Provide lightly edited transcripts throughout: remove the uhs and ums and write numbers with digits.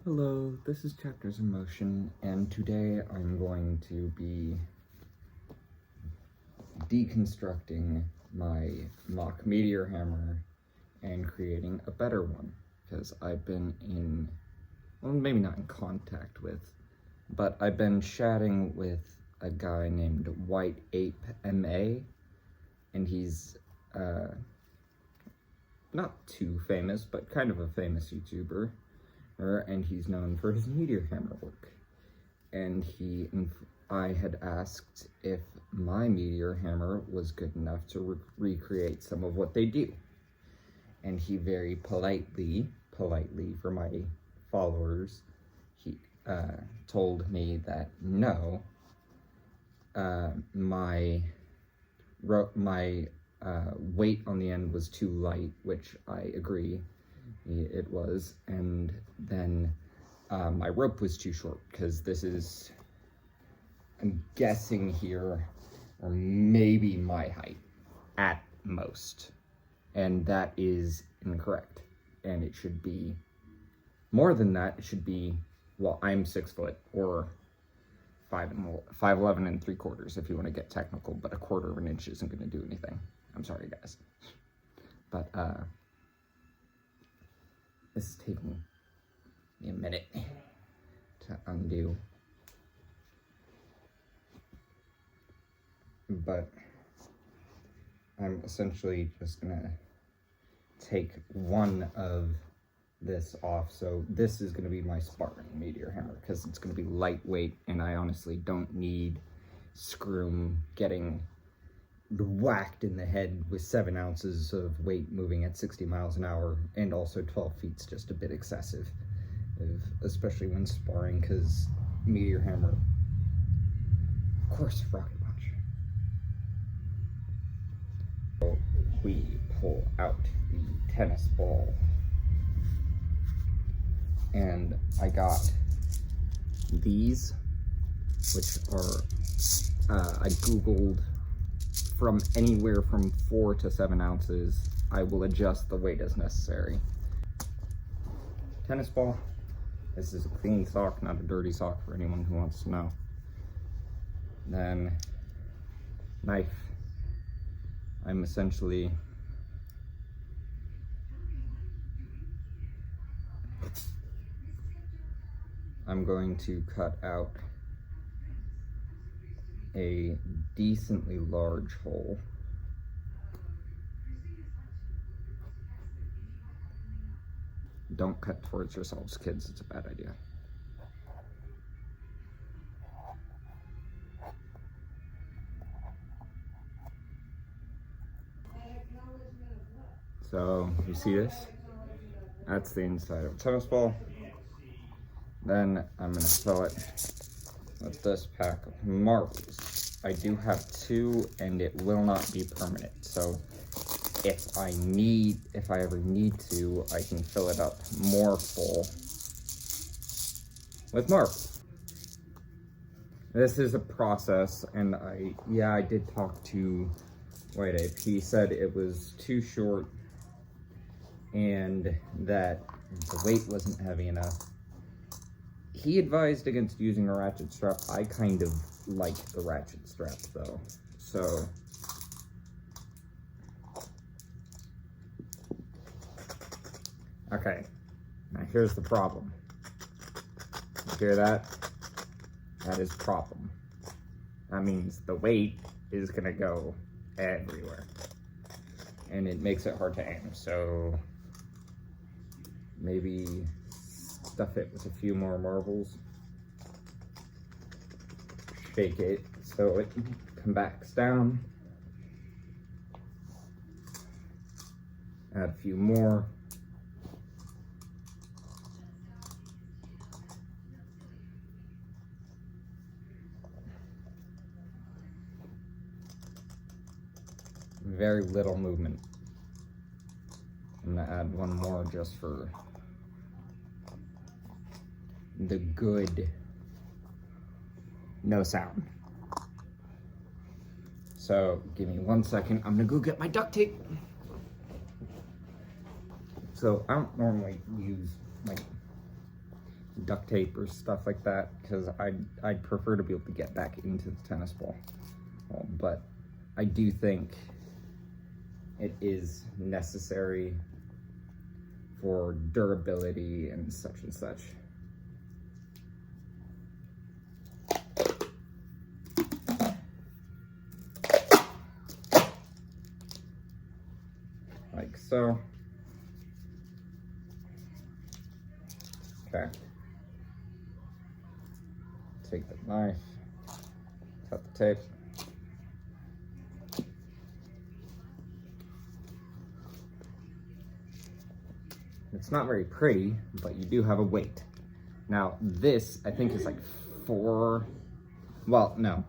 Hello, this is Chapters in Motion, and today I'm going to be deconstructing my mock meteor hammer and creating a better one, because I've been in, well, maybe not in contact with, but I've been chatting with a guy named whiteapeMa, and he's not too famous, but kind of a famous YouTuber. And he's known for his meteor hammer work. And I had asked if my meteor hammer was good enough to recreate some of what they do. And he very politely for my followers, he told me that no, my weight on the end was too light, which I agree. It was, and then my rope was too short, because this is, I'm guessing here, or maybe my height at most, and that is incorrect, and it should be more than that. It should be, well, I'm 6 foot, or 5'11" and 3/4 if you want to get technical, but 1/4 of an inch isn't going to do anything. I'm sorry, guys, but this is taking me a minute to undo. But I'm essentially just gonna take one of this off. So this is gonna be my sparring meteor hammer, because it's gonna be lightweight, and I honestly don't need screw getting whacked in the head with 7 ounces of weight moving at 60 miles an hour, and also 12 feet's just a bit excessive, especially when sparring, because meteor hammer, of course, rocket launch. So we pull out the tennis ball, and I got these, which are I googled from anywhere from 4 to 7 ounces. I will adjust the weight as necessary. Tennis ball. This is a clean sock, not a dirty sock, for anyone who wants to know. Then knife. I'm going to cut out a decently large hole. Don't cut towards yourselves, kids. It's a bad idea. So, you see this? That's the inside of a tennis ball. Then I'm gonna fill it with this pack of marbles. I do have 2, and it will not be permanent. So if I ever need to, I can fill it up more full with marbles. This is a process, and I did talk to whiteape. He said it was too short and that the weight wasn't heavy enough. He advised against using a ratchet strap. I kind of like the ratchet strap though, so okay, now here's the problem. You hear that? That is problem. That means the weight is gonna go everywhere, and it makes it hard to aim. So maybe stuff it with a few more marbles. Shake it so it compacts down. Add a few more. Very little movement. I'm gonna add one more just for the good, no sound. So give me 1 second. I'm gonna go get my duct tape. So I don't normally use like duct tape or stuff like that, because I'd prefer to be able to get back into the tennis ball. But I do think it is necessary for durability and such and such. Like so. Okay. Take the knife, cut the tape. It's not very pretty, but you do have a weight. Now this, I think, is like 4, well, no.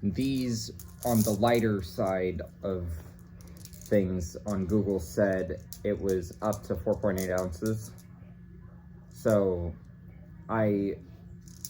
These on the lighter side of things on Google said it was up to 4.8 ounces. So I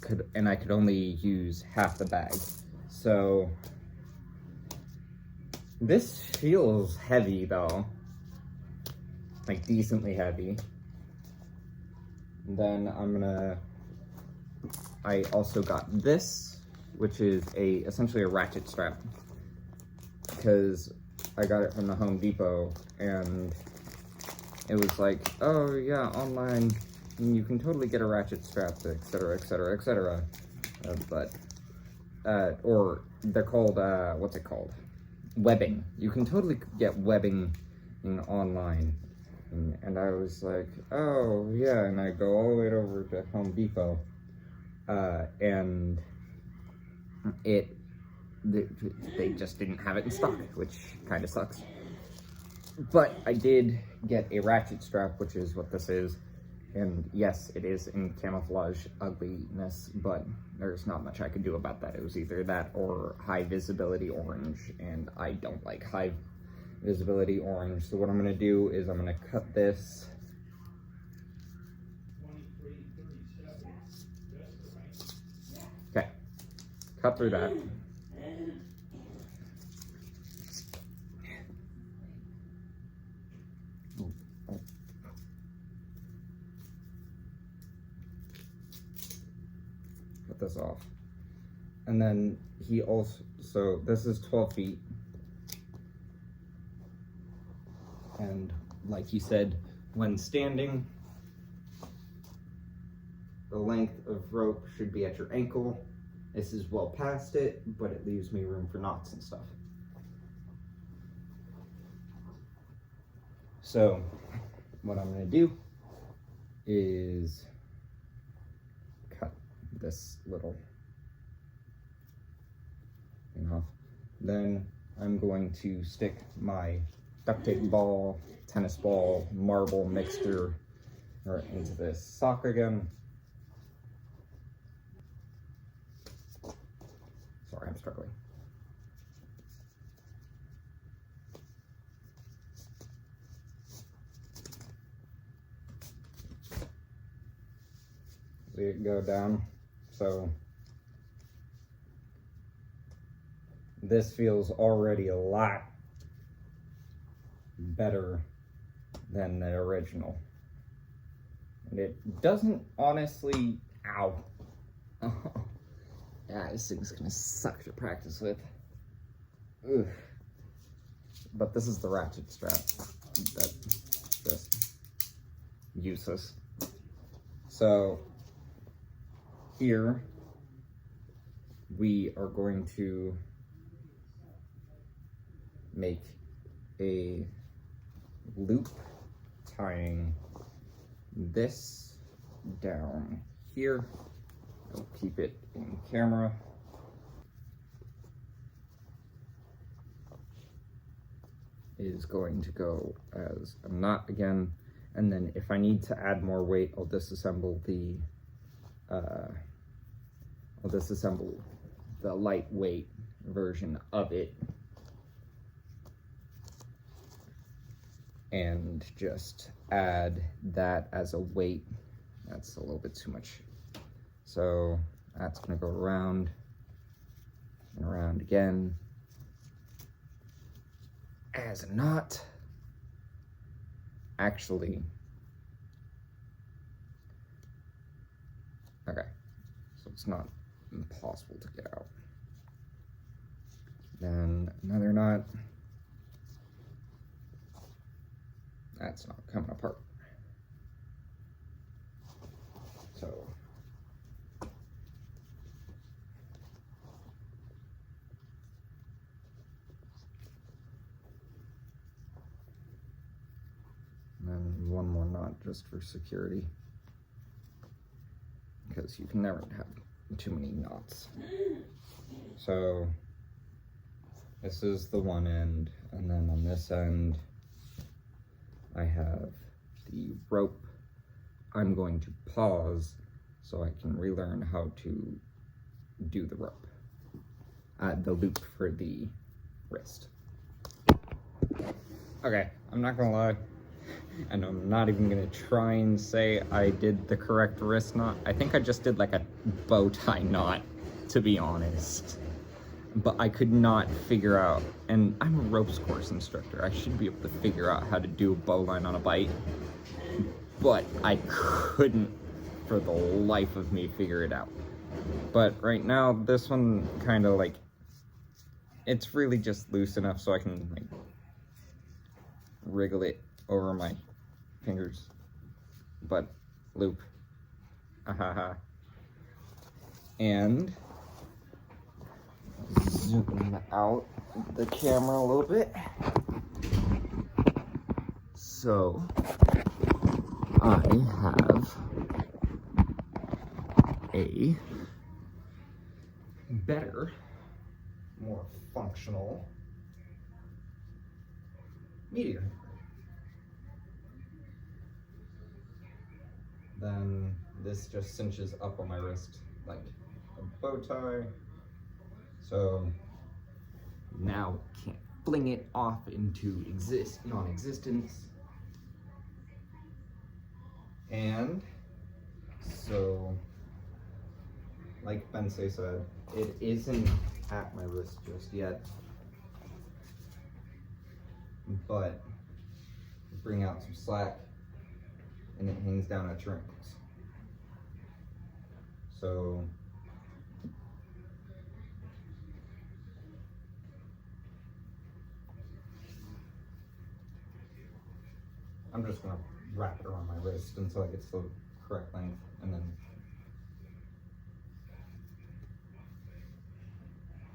could only use half the bag. So this feels heavy though. Like decently heavy. Then I also got this, which is essentially a ratchet strap, because I got it from the Home Depot, and it was like, oh yeah, online you can totally get a ratchet strap, etc, etc, etc. Or they're called, what's it called? Webbing. You can totally get webbing online. And I was like, oh yeah, and I go all the way over to Home Depot, and they just didn't have it in stock, which kind of sucks. But I did get a ratchet strap, which is what this is, and yes, it is in camouflage ugliness, but there's not much I could do about that. It was either that or high visibility orange, and I don't like high visibility orange. So what I'm going to do is I'm going to cut this. Okay, cut through that. Cut this off. And then he also, so this is 12 feet. And like he said, when standing, the length of rope should be at your ankle. This is well past it, but it leaves me room for knots and stuff. So what I'm going to do is cut this little thing off. Then I'm going to stick my duct tape ball, tennis ball, marble mixture right into this sock again. Sorry, I'm struggling. See it go down. So this feels already a lot better than the original. And it doesn't honestly, ow. Yeah, this thing's gonna suck to practice with. Ugh. But this is the ratchet strap. That's just useless. So here we are going to make a loop tying this down here. I'll keep it in camera. Is going to go as a knot again, and then if I need to add more weight, I'll disassemble the lightweight version of it and just add that as a weight. That's a little bit too much. So that's gonna go around and around again as a knot. Actually, Okay, so it's not impossible to get out. Then another knot. That's not coming apart. So and then one more knot just for security, because you can never have too many knots. So this is the one end, and then on this end I have the rope. I'm going to pause so I can relearn how to do the rope, the loop for the wrist. Okay, I'm not gonna lie, and I'm not even gonna try and say I did the correct wrist knot. I think I just did like a bow tie knot, to be honest. But I could not figure out, and I'm a ropes course instructor, I should be able to figure out how to do a bowline on a bite, but I couldn't for the life of me figure it out. But right now, this one kind of like, it's really just loose enough so I can like wriggle it over my fingers, but loop, and zoom out the camera a little bit. So I have a better, more functional meteor. Then this just cinches up on my wrist like a bow tie. So now can't fling it off into non-existence. And so, like Bensei said, it isn't at my wrist just yet, but bring out some slack and it hangs down at your ankles. So I'm just gonna wrap it around my wrist until I get to the correct length, and then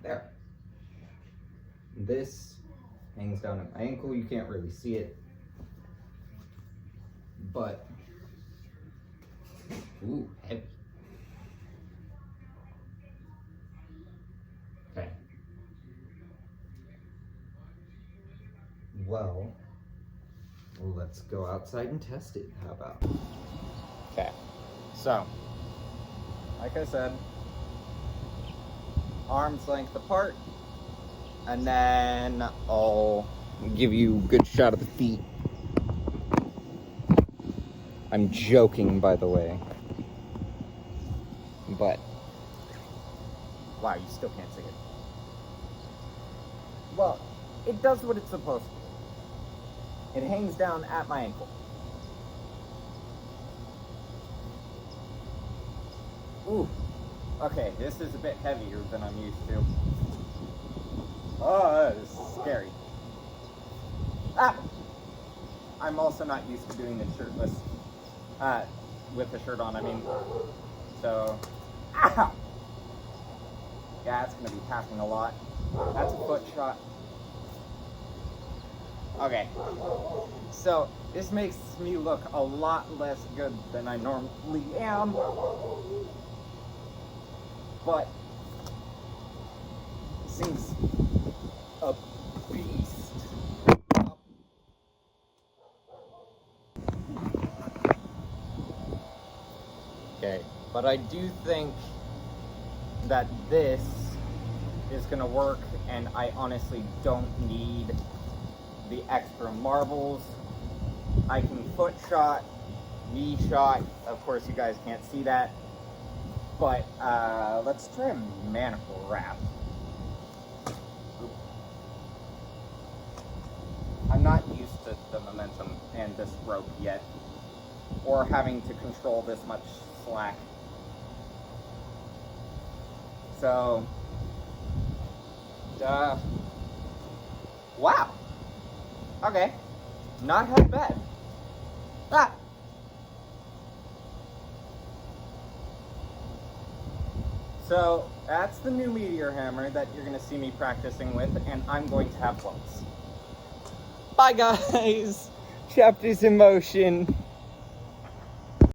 there. This hangs down at my ankle. You can't really see it, but ooh, heavy. Okay. Well, let's go outside and test it. How about? Okay. So, like I said, arm's length apart, and then I'll give you a good shot of the feet. I'm joking, by the way, but wow, you still can't see it. Well, it does what it's supposed to. It hangs down at my ankle. Ooh, okay, this is a bit heavier than I'm used to. Oh, this is scary. Ah! I'm also not used to doing it shirtless. With the shirt on, I mean. So, ow! Yeah, it's gonna be tapping a lot. That's a foot shot. Okay, so this makes me look a lot less good than I normally am, but seems a beast. Okay, but I do think that this is gonna work, and I honestly don't need the extra marbles. I can foot shot, knee shot. Of course, you guys can't see that, but let's try a manacle wrap. I'm not used to the momentum and this rope yet, or having to control this much slack. So, wow. Okay. Not half bad. Ah. So, that's the new meteor hammer that you're going to see me practicing with, and I'm going to have lots. Bye, guys. Chapters in motion.